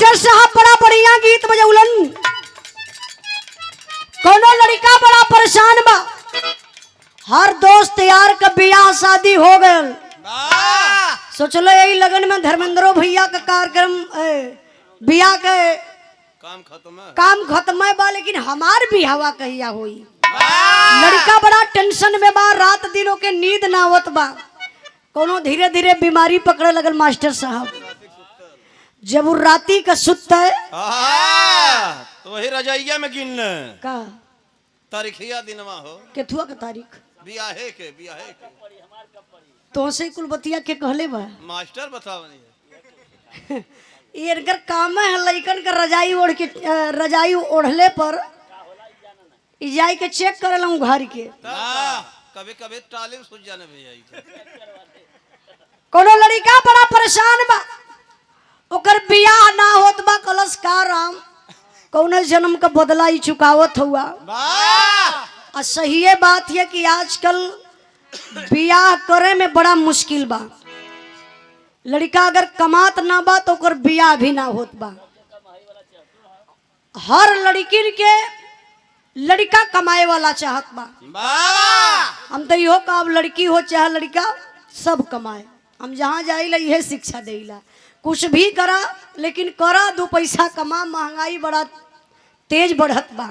Master साहब बड़ा बढ़िया गीत बजौलन। कोनो लड़का बड़ा परेशान बा, हर दोस्त यार का बियाह शादी हो गयल। सोचलो यही लगन में धर्मेंद्रो भैया का कार्यक्रम बियाह के काम खत्म है बा, लेकिन हमार भी हवा कहिया हुई। लड़का बड़ा टेंशन में बा, रात दिनों के नींद ना आवत बा। कोनो धीरे धीरे बीमारी पकड़े लगल मास्टर साहब। जब वो राती का सुत है तो वही रजाइया में गिन का तारीखिया दिनवा हो केथुआ का तारीख बियाहे के तो से कुल बतिया के कहले बा मास्टर बतावनी ये इनकर काम है लइकन का रजाई ओढ़ के रजाई ओढ़ले पर जाई के चेक करे लूं घर के कभी कभी तालीम सूझ जाने भैया। कोनो लड़का बड़ा परेशान बा, ओकर बियाह ना होत बा। कलश का राम कौन जन्म का बदला ही चुकावत हुआ। और सही बात है कि आजकल बियाह करे में बड़ा मुश्किल बा। लड़का अगर कमात ना बा तो ओकर बियाह भी ना होत बा। हर लड़की के लड़का कमाए वाला चाहत बा। हम तो यो का अब लड़की हो चाहे लड़का सब कमाए। हम जहाँ जाइला यह शिक्षा देला, कुछ भी करा लेकिन करा दो पैसा कमा। महंगाई बड़ा तेज बढ़त बा।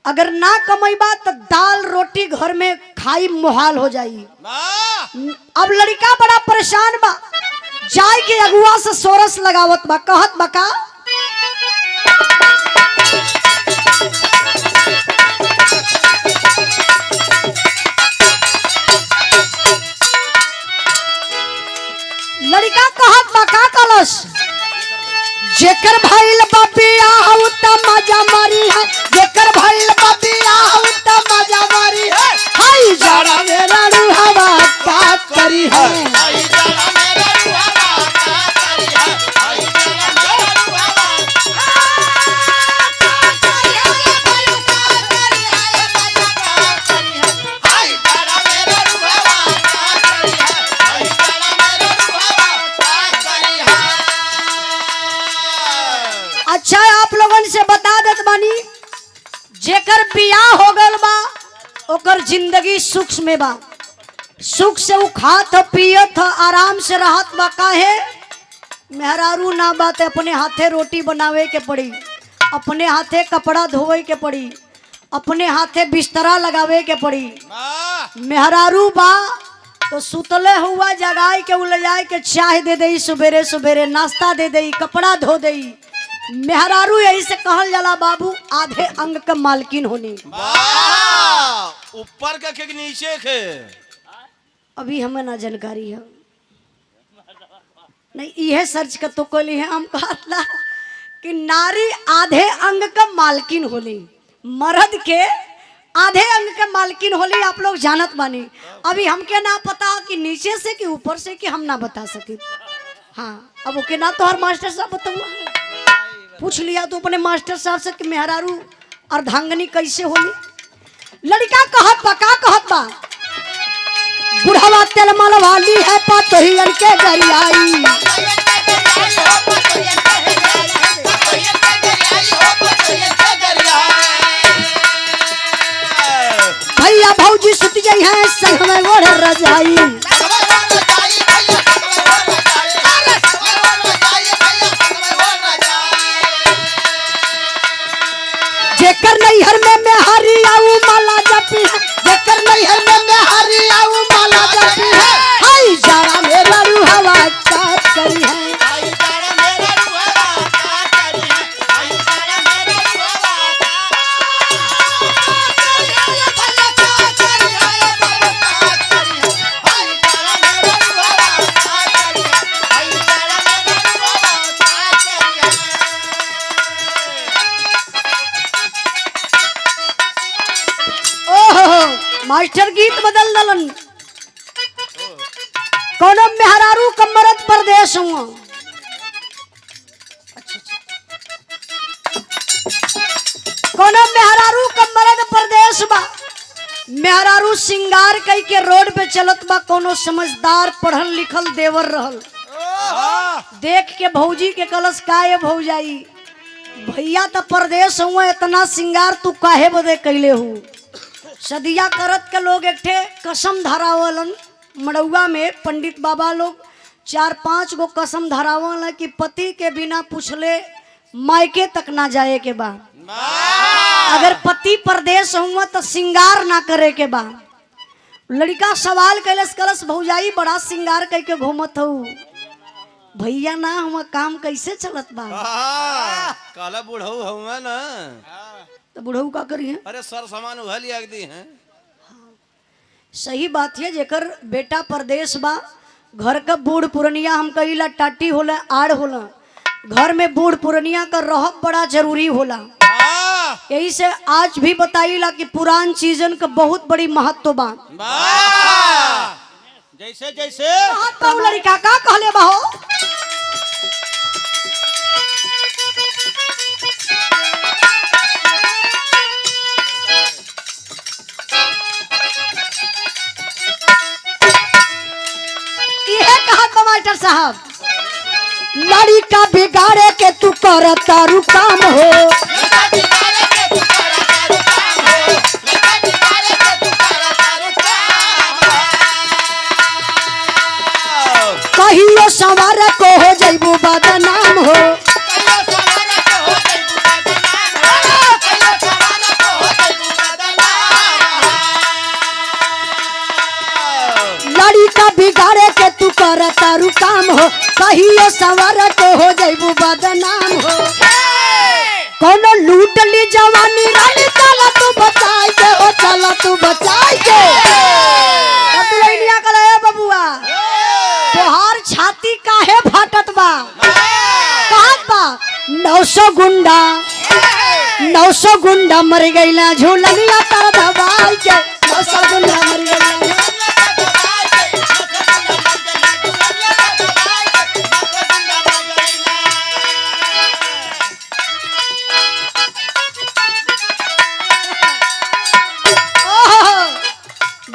अगर ना कमाईबा तो दाल रोटी घर में खाई मुहाल हो जाई। अब लड़का बड़ा परेशान बा, जाय के अगुआ से सोरस लगावत बा। कहत बा का लड़का कहत बा का कलश जेकर भइल बबिया हउ त मजा मारी है। जेकर भइल बबिया हउ त मजा मारी है। हाय जरा मेरा रूहवा का करी है। अच्छा आप लोगन से बता देत बानी, जेकर बियाह हो गल बा ओकर जिंदगी सुख में बा। सुख से उ खात पियत आराम से रहत बा। काहे मेहरारू ना बात अपने हाथे रोटी बनावे के पड़ी, अपने हाथे कपड़ा धोवे के पड़ी, अपने हाथे बिस्तरा लगावे के पड़ी। मेहरारू बा तो सुतले हुआ जगाए के उलझाए के चाय दे दई, सुबेरे सुबेरे नाश्ता दे दई, कपड़ा धो दई। मेहरारू यही से कहल जाला बाबू आधे अंग का मालकिन होनी। ऊपर के नीचे के अभी हमें ना जानकारी है, नहीं यह सर्च कर तो कोली है। हम कहला कि नारी आधे अंग का मालकिन होली, मर्द के आधे अंग के मालकिन होली। आप लोग जानत बानी। अभी हमके ना पता कि नीचे से कि ऊपर से कि हम ना बता सके। हाँ अब ओके ना तो हर मास्टर साहब बताऊँ, पूछ लिया तो अपने मास्टर साहब से कि मेहरारू अर्धांगनी कैसे होली। लड़का कहत बा का कहत बा बुढ़ावा तेल मल वाली है पतोहियन के गरियाई। भैया भौजी सुत गई है संग में ओढ़ रजाई। जेकर नैहर में हरी आऊ माला जपी है। जेकर नैहर में हरी आऊ माला जपी है। हाय जरा मेरा रूहवा का करी है। मास्टर गीत बदल दलन। कोनो मेहरारू का मरद परदेश हुआ। कोनो मेहरारू का मरद परदेश बा। मेहरारू सिंगार कई के रोड पे चलत बा। कोनो समझदार पढ़ल लिखल देवर रहल। देख के भौजी के कलश काहे भौजाई भैया तो परदेश हुआ इतना सिंगार तू काहे बदे कैले हूँ। सदिया करत के लोग एक ठे कसम धरावलन मड़ुआ में पंडित बाबा लोग 4-5 गो कसम धरावल कि पति के बिना पूछले मायके तक ना जाए के बा। अगर पति परदेश हुआ तो सिंगार ना करे के बा। लड़का सवाल कैलस कलश भौजाई बड़ा सिंगार कह के घूमत हूँ भैया ना हुआ काम कैसे चलत बा। काला बुढ़ऊ हुआ ना तो बुढ़ऊ का करिए। अरे सर सामान उहल आग दी हैं। सही बात है जेकर बेटा परदेश बा घर का बूढ़ पुरनिया हम कहिला टाटी होला आड़ होला घर में बूढ़ पुरनिया का रहब बड़ा जरूरी होला। यही से आज भी बताइला कि पुरान चीजन का बहुत बड़ी महत्व बा। जैसे जैसे लड़का का कहले बाहो ये कहा तो मास्टर साहब लड़का बिगाड़े के तू कर तारू काम हो। कहियो सवार को हो जइबू बदनाम हो। लड़का बिगाड़े के तू कर तारू काम हो कहियो सवार को हो जइबू बदनाम हो। कोनो लूट ली जवानी रानी चला तू बचाई के ओ चला तू बचाई के। अब लइनिया कले बबुआ तोहार छाती काहे फाटत बा कहत बा 900 गुंडा मर गईला झूलनिया तर दबाई के 900 गुंडा मर गईला।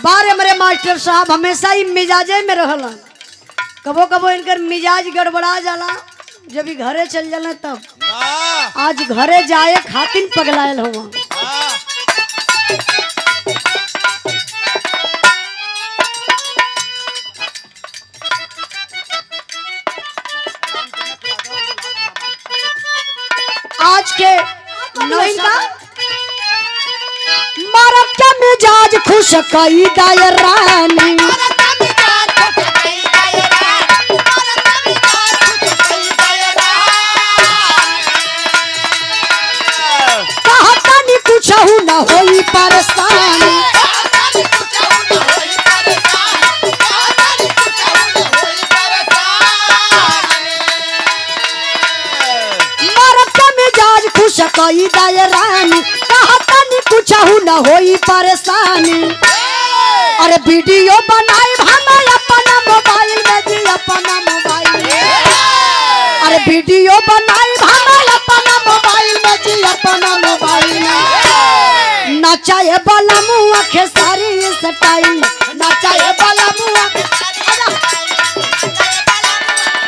बारे मरे मास्टर साहब हमेशा ही मिजाजे में रहला कबो कबो इनकर मिजाज गड़बड़ा जाला जब भी घरे चल जाला तब आज घरे जाए खातिन पगलायल हुआ। आज के नौइनका मरद का मिजाज खुश कई दायर रानी कुछ न होई परेशानी। मरद का मिजाज खुश कई दायर रानी कुछ न होई परेशानी। अरे वीडियो बनाई हम अपना मोबाइल में जी अपना मोबाइल अरे वीडियो बनाई हम अपना मोबाइल में जी अपना मोबाइल में नचाए वाला मुँह खेसारी स्टाइल